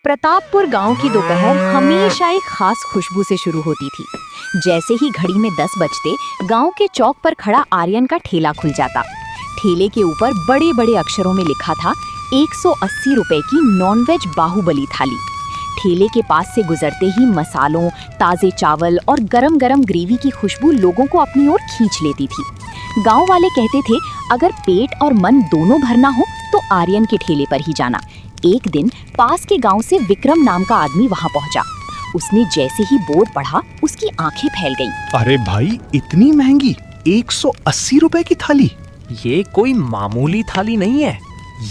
प्रतापपुर गांव की दोपहर हमेशा एक खास खुशबू से शुरू होती थी। जैसे ही घड़ी में 10 बजते गांव के चौक पर खड़ा आर्यन का ठेला खुल जाता। ठेले के ऊपर बड़े बड़े अक्षरों में लिखा था 180 रुपए की नॉनवेज बाहुबली थाली। ठेले के पास से गुजरते ही मसालों, ताजे चावल और गरम गरम ग्रेवी की खुशबू लोगों को अपनी ओर खींच लेती थी। गांव वाले कहते थे अगर पेट और मन दोनों भरना हो तो आर्यन के ठेले पर ही जाना। एक दिन पास के गांव से विक्रम नाम का आदमी वहां पहुंचा। उसने जैसे ही बोर्ड पढ़ा उसकी आंखें फैल गईं। अरे भाई, इतनी महंगी 180 रुपए की थाली? ये कोई मामूली थाली नहीं है,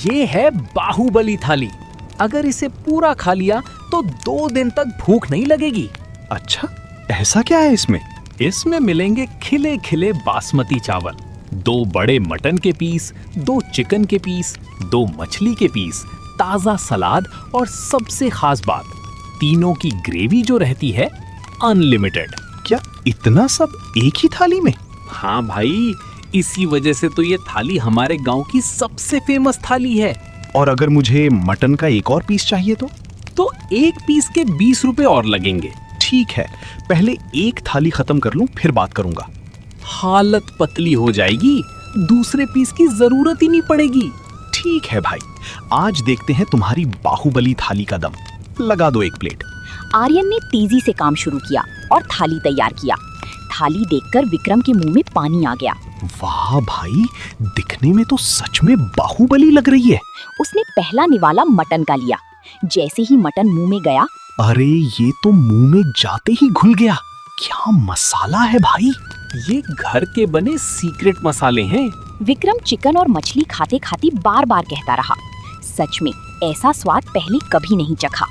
ये है बाहुबली थाली। अगर इसे पूरा खा लिया तो 2 दिन तक भूख नहीं लगेगी। अच्छा, ऐसा क्या है इसमें? इसमें मिलेंगे खिले खिले बासमती चावल, 2 बड़े मटन के पीस, 2 चिकन के पीस, 2 मछली के पीस, ताजा सलाद और सबसे खास बात, तीनों की ग्रेवी जो रहती है अनलिमिटेड। क्या इतना सब एक ही थाली में? हाँ भाई, इसी वजह से तो ये थाली हमारे गांव की सबसे फेमस थाली है। और अगर मुझे मटन का एक और पीस चाहिए तो एक पीस के 20 रुपए और लगेंगे। ठीक है, पहले एक थाली खत्म कर लूं, फिर बात करूंगा। हालत पतली हो जाएगी, दूसरे पीस की जरूरत ही नहीं पड़ेगी। ठीक है भाई, आज देखते हैं तुम्हारी बाहुबली थाली का दम। लगा दो एक प्लेट। आर्यन ने तेजी से काम शुरू किया और थाली तैयार किया। थाली देखकर विक्रम के मुंह में पानी आ गया। वाह भाई, दिखने में तो सच में बाहुबली लग रही है। उसने पहला निवाला मटन का लिया। जैसे ही मटन मुंह में गया, अरे ये तो मुंह में जाते ही घुल गया। क्या मसाला है भाई! ये घर के बने सीक्रेट मसाले हैं। विक्रम चिकन और मछली खाते खाते बार बार कहता रहा, सच में ऐसा स्वाद पहले कभी नहीं चखा।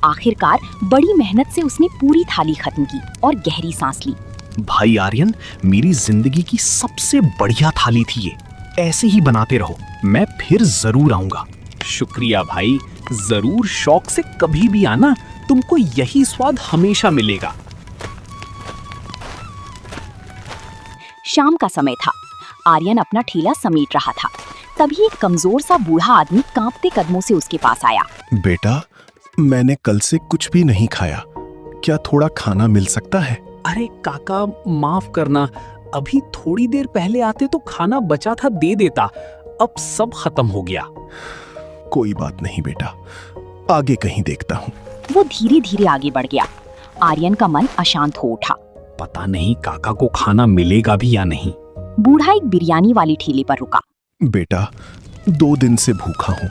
आखिरकार बड़ी मेहनत से उसने पूरी थाली खत्म की और गहरी सांस ली। भाई आर्यन, मेरी जिंदगी की सबसे बढ़िया थाली थी ये। ऐसे ही बनाते रहो, मैं फिर जरूर आऊंगा। शुक्रिया भाई, जरूर शौक से कभी भी आना, तुमको यही स्वाद हमेशा मिलेगा। शाम का समय था। आर्यन अपना ठेला समेट रहा था। तभी एक कमजोर सा बूढ़ा आदमी कांपते कदमों से उसके पास आया। बेटा, मैंने कल से कुछ भी नहीं खाया, क्या थोड़ा खाना मिल सकता है? अरे काका, माफ करना, अभी थोड़ी देर पहले आते तो खाना बचा था, दे देता। अब सब खत्म हो गया। कोई बात नहीं बेटा, आगे कहीं देखता हूँ। वो धीरे धीरे आगे बढ़ गया। आर्यन का मन अशांत हो उठा। पता नहीं काका को खाना मिलेगा भी या नहीं। बूढ़ा एक बिरयानी वाली ठेले पर रुका। बेटा, 2 दिन से भूखा हूँ,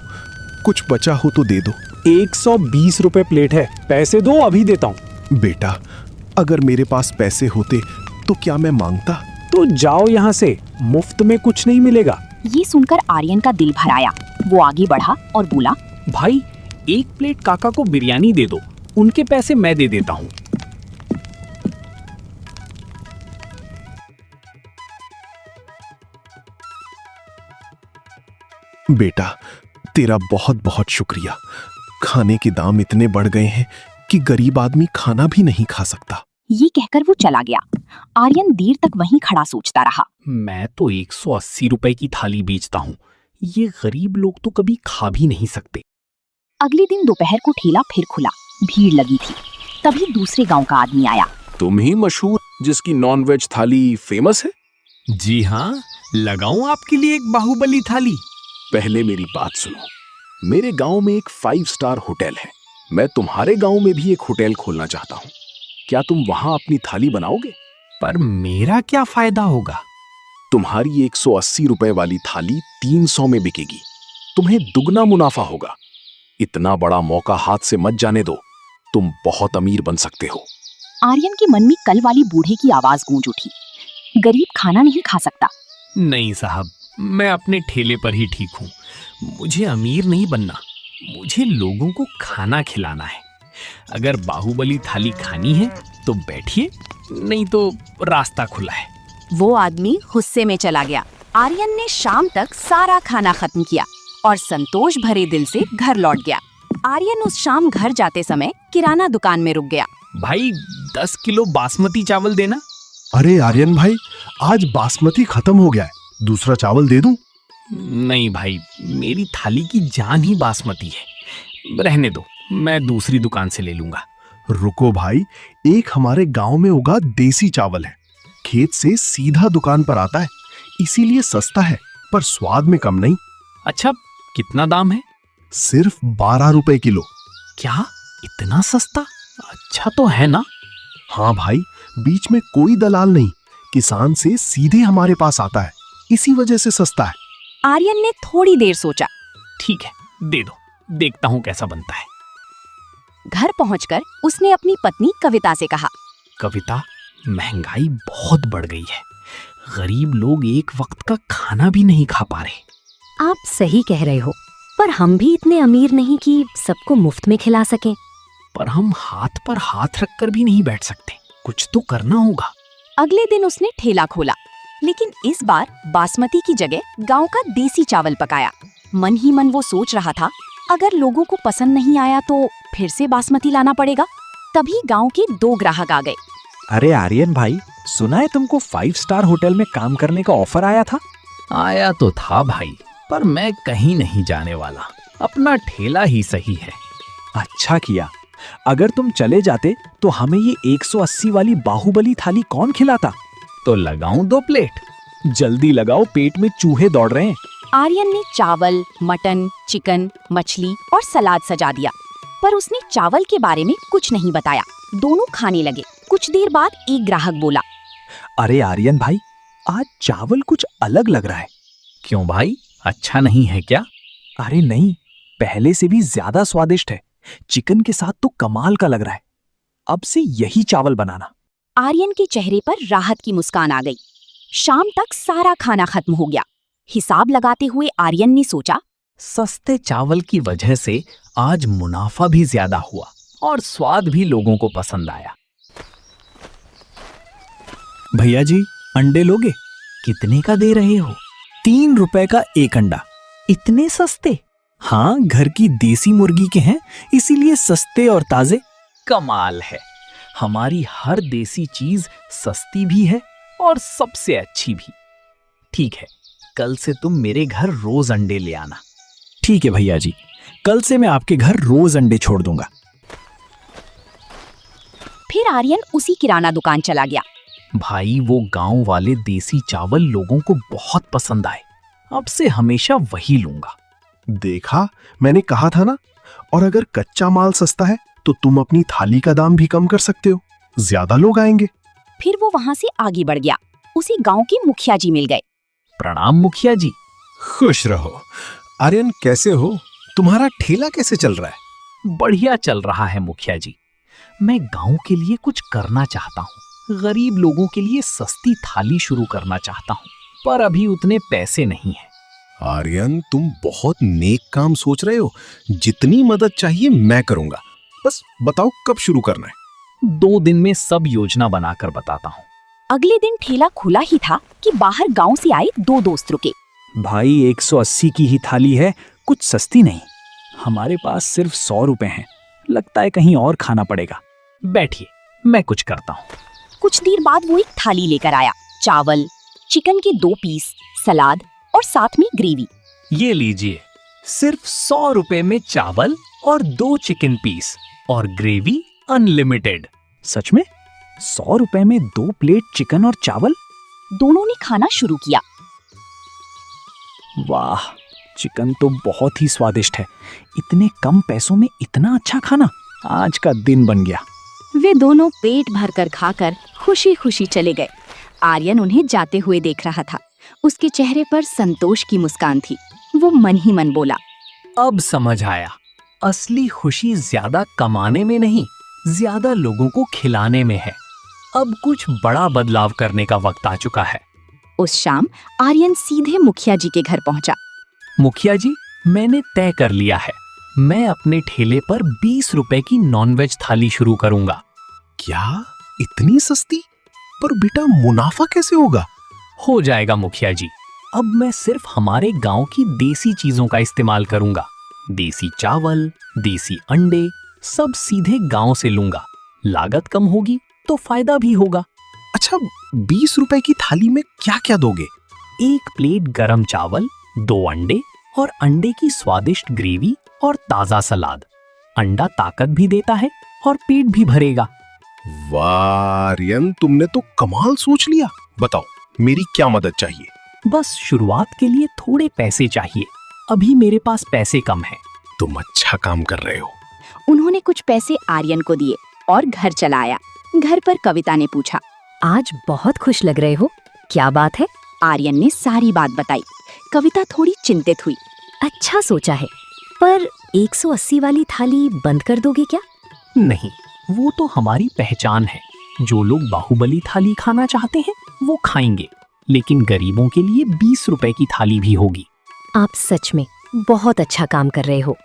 कुछ बचा हो तो दे दो। 120 रुपए प्लेट है, पैसे दो, अभी देता हूँ। बेटा, अगर मेरे पास पैसे होते तो क्या मैं मांगता? तो जाओ यहाँ से, मुफ्त में कुछ नहीं मिलेगा। ये सुनकर आर्यन का दिल भर आया। वो आगे बढ़ा और बोला, भाई 1 प्लेट काका को बिरयानी दे दो, उनके पैसे मैं दे देता हूँ। बेटा, तेरा बहुत बहुत शुक्रिया। खाने के दाम इतने बढ़ गए हैं कि गरीब आदमी खाना भी नहीं खा सकता। ये कहकर वो चला गया। आर्यन देर तक वहीं खड़ा सोचता रहा। मैं तो 180 रुपए की थाली बेचता हूँ, ये गरीब लोग तो कभी खा भी नहीं सकते। अगले दिन दोपहर को ठेला फिर खुला। भीड़ लगी थी। तभी दूसरे गांव का आदमी आया। तुम ही मशहूर जिसकी नॉनवेज थाली फेमस है? जी हाँ, लगाऊं आपके लिए एक बाहुबली थाली? पहले मेरी बात सुनो। मेरे गांव में एक 5 स्टार होटल है। मैं तुम्हारे गांव में भी एक होटल खोलना चाहता हूँ। क्या तुम वहां अपनी थाली बनाओगे? पर मेरा क्या फायदा होगा? तुम्हारी 180 रुपए वाली थाली 300 में बिकेगी। तुम्हें दुगना मुनाफा होगा। इतना बड़ा मौका हाथ से मत जाने दो, तुम बहुत अमीर बन सकते हो। आर्यन के मन में कल वाली बूढ़े की आवाज गूंज उठी, गरीब खाना नहीं खा सकता। नहीं साहब, मैं अपने ठेले पर ही ठीक हूँ। मुझे अमीर नहीं बनना, मुझे लोगों को खाना खिलाना है। अगर बाहुबली थाली खानी है तो बैठिए, नहीं तो रास्ता खुला है। वो आदमी गुस्से में चला गया। आर्यन ने शाम तक सारा खाना खत्म किया और संतोष भरे दिल से घर लौट गया। आर्यन उस शाम घर जाते समय किराना दुकान में रुक गया। भाई 10 किलो बासमती चावल देना। अरे आर्यन भाई, आज बासमती खत्म हो गया है, दूसरा चावल दे दूं? नहीं भाई, मेरी थाली की जान ही बासमती है, रहने दो। मैं दूसरी दुकान से ले लूंगा। रुको भाई, एक हमारे गांव में उगा देसी चावल है, खेत से सीधा दुकान पर आता है, इसीलिए सस्ता है पर स्वाद में कम नहीं। अच्छा, कितना दाम है? सिर्फ 12 रुपए किलो। क्या, इतना सस्ता? अच्छा तो है ना? हाँ भाई, बीच में कोई दलाल नहीं, किसान से सीधे हमारे पास आता है, इसी वजह से सस्ता है। आर्यन ने थोड़ी देर सोचा। ठीक है, दे दो, देखता हूँ कैसा बनता है। घर पहुंचकर उसने अपनी पत्नी कविता से कहा, कविता, महंगाई बहुत बढ़ गई है, गरीब लोग एक वक्त का खाना भी नहीं खा पा रहे। आप सही कह रहे हो, पर हम भी इतने अमीर नहीं कि सबको मुफ्त में खिला सकें। पर हम हाथ पर हाथ रखकर भी नहीं बैठ सकते, कुछ तो करना होगा। अगले दिन उसने ठेला खोला, लेकिन इस बार बासमती की जगह गांव का देसी चावल पकाया। मन ही मन वो सोच रहा था, अगर लोगों को पसंद नहीं आया तो फिर से बासमती लाना पड़ेगा। तभी गांव के 2 ग्राहक आ गए। अरे आर्यन भाई, सुना है तुमको 5 स्टार होटल में काम करने का ऑफर आया था? आया तो था भाई, पर मैं कहीं नहीं जाने वाला, अपना ठेला ही सही है। अच्छा किया, अगर तुम चले जाते तो हमें ये 180 वाली बाहुबली थाली कौन खिलाता? तो लगाऊं 2 प्लेट? जल्दी लगाओ, पेट में चूहे दौड़ रहे हैं। आर्यन ने चावल, मटन, चिकन, मछली और सलाद सजा दिया, पर उसने चावल के बारे में कुछ नहीं बताया। दोनों खाने लगे। कुछ देर बाद एक ग्राहक बोला, अरे आर्यन भाई, आज चावल कुछ अलग लग रहा है। क्यों भाई, अच्छा नहीं है क्या? अरे नहीं, पहले से भी ज्यादा स्वादिष्ट है। चिकन के साथ तो कमाल का लग रहा है। अब से यही चावल बनाना। आर्यन के चेहरे पर राहत की मुस्कान आ गई। शाम तक सारा खाना खत्म हो गया। हिसाब लगाते हुए आर्यन ने सोचा, सस्ते चावल की वजह से आज मुनाफा भी ज्यादा हुआ और स्वाद भी लोगों को पसंद आया। भैया जी, अंडे लोगे? कितने का दे रहे हो? 3 रुपए का एक अंडा। इतने सस्ते? हाँ, घर की देसी मुर्गी के हैं, इसीलिए सस्ते और ताजे। कमाल है, हमारी हर देसी चीज सस्ती भी है और सबसे अच्छी भी। ठीक है, कल से तुम मेरे घर रोज अंडे ले आना। ठीक है भैया जी, कल से मैं आपके घर रोज अंडे छोड़ दूंगा। फिर आर्यन उसी किराना दुकान चला गया। भाई, वो गांव वाले देसी चावल लोगों को बहुत पसंद आए, अब से हमेशा वही लूंगा। देखा, मैंने कहा था ना। और अगर कच्चा माल सस्ता है तो तुम अपनी थाली का दाम भी कम कर सकते हो, ज्यादा लोग आएंगे। फिर वो वहां से आगे बढ़ गया। उसी गांव के मुखिया जी मिल गए। प्रणाम मुखिया जी। खुश रहो। आर्यन, कैसे हो? तुम्हारा ठेला कैसे चल रहा है? बढ़िया चल रहा है मुखिया जी। मैं गांव के लिए कुछ करना चाहता हूँ, गरीब लोगों के लिए सस्ती थाली शुरू करना चाहता हूँ, पर अभी उतने पैसे नहीं हैं। आर्यन, तुम बहुत नेक काम सोच रहे हो। जितनी मदद चाहिए मैं करूंगा, बस बताओ कब शुरू करना है। 2 दिन में सब योजना बनाकर बताता हूँ। अगले दिन ठेला खुला ही था कि बाहर गांव से आए 2 दोस्त रुके। भाई, 180 की ही थाली है, कुछ सस्ती नहीं। हमारे पास सिर्फ 100 रुपए हैं, लगता है कहीं और खाना पड़ेगा। बैठिए, मैं कुछ करता हूँ। कुछ देर बाद वो एक थाली लेकर आया। चावल, चिकन के 2 पीस, सलाद और साथ में ग्रेवी। ये लीजिए, सिर्फ 100 रुपए में चावल और 2 चिकन पीस और ग्रेवी अनलिमिटेड। सच में? 100 रुपए में 2 प्लेट चिकन और चावल? दोनों ने खाना शुरू किया। वाह, चिकन तो बहुत ही स्वादिष्ट है। इतने कम पैसों में इतना अच्छा खाना, आज का दिन बन गया। वे दोनों पेट भरकर खाकर खुशी खुशी चले गए। आर्यन उन्हें जाते हुए देख रहा था। उसके चेहरे पर संतोष की मुस्कान थी। वो मन ही मन बोला, अब समझ आया, असली खुशी ज्यादा कमाने में नहीं, ज्यादा लोगों को खिलाने में है। अब कुछ बड़ा बदलाव करने का वक्त आ चुका है। उस शाम आर्यन सीधे मुखिया जी के घर पहुंचा। मुखिया जी, मैंने तय कर लिया है, मैं अपने ठेले पर 20 रुपए की नॉनवेज थाली शुरू करूंगा। क्या? इतनी सस्ती? पर बेटा, मुनाफा कैसे होगा? हो जाएगा मुखिया जी। अब मैं सिर्फ हमारे गांव की देसी चीजों का इस्तेमाल करूंगा। देसी चावल, देसी अंडे, सब सीधे गांव से लूंगा। लागत कम होगी तो फायदा भी होगा। अच्छा, 20 रुपए की थाली में क्या क्या दोगे? 1 प्लेट गरम चावल, 2 अंडे और अंडे की स्वादिष्ट ग्रेवी और ताजा सलाद। अंडा ताकत भी देता है और पेट भी भरेगा। वाह आर्यन, तुमने तो कमाल सोच लिया। बताओ मेरी क्या मदद चाहिए? बस शुरुआत के लिए थोड़े पैसे चाहिए। अभी मेरे पास पैसे कम हैं। तुम अच्छा काम कर रहे हो। उन्होंने कुछ पैसे आर्यन को दिए और घर चला आया। घर पर कविता ने पूछा। आज बहुत खुश लग रहे हो, क्या बात है? आर्यन ने सारी बात बताई। कविता थोड़ी चिंतित हुई। अच्छा सोचा है, पर 180 वाली थाली बंद कर दोगे क्या? नहीं, वो तो हमारी पहचान है। जो लोग बाहुबली थाली खाना चाहते हैं वो खाएंगे, लेकिन गरीबों के लिए 20 रुपए की थाली भी होगी। आप सच में बहुत अच्छा काम कर रहे हो।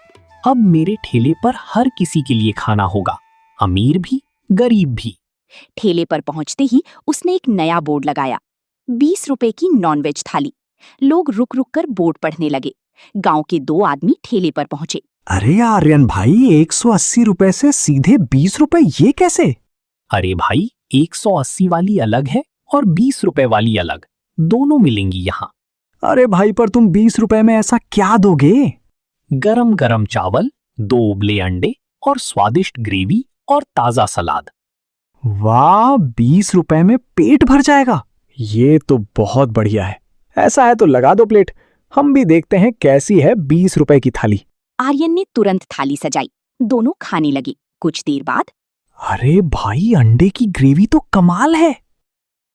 अब मेरे ठेले पर हर किसी के लिए खाना होगा, अमीर भी गरीब भी। ठेले पर पहुंचते ही उसने एक नया बोर्ड लगाया, 20 रुपए की नॉनवेज थाली। लोग रुक रुक कर बोर्ड पढ़ने लगे। गांव के 2 आदमी ठेले पर पहुंचे। अरे आर्यन भाई, 180 रुपए से सीधे 20 रुपए, ये कैसे? अरे भाई, 180 वाली अलग है और 20 रुपए वाली अलग, दोनों मिलेंगी यहाँ। अरे भाई, पर तुम 20 रुपए में ऐसा क्या दोगे? गरम गरम चावल, 2 उबले अंडे और स्वादिष्ट ग्रेवी और ताजा सलाद। वाह, 20 रुपए में पेट भर जाएगा। ये तो बहुत बढ़िया है। ऐसा है तो लगा दो प्लेट, हम भी देखते हैं कैसी है 20 रुपए की थाली। आर्यन ने तुरंत थाली सजाई। दोनों खाने लगे। कुछ देर बाद अरे भाई, अंडे की ग्रेवी तो कमाल है।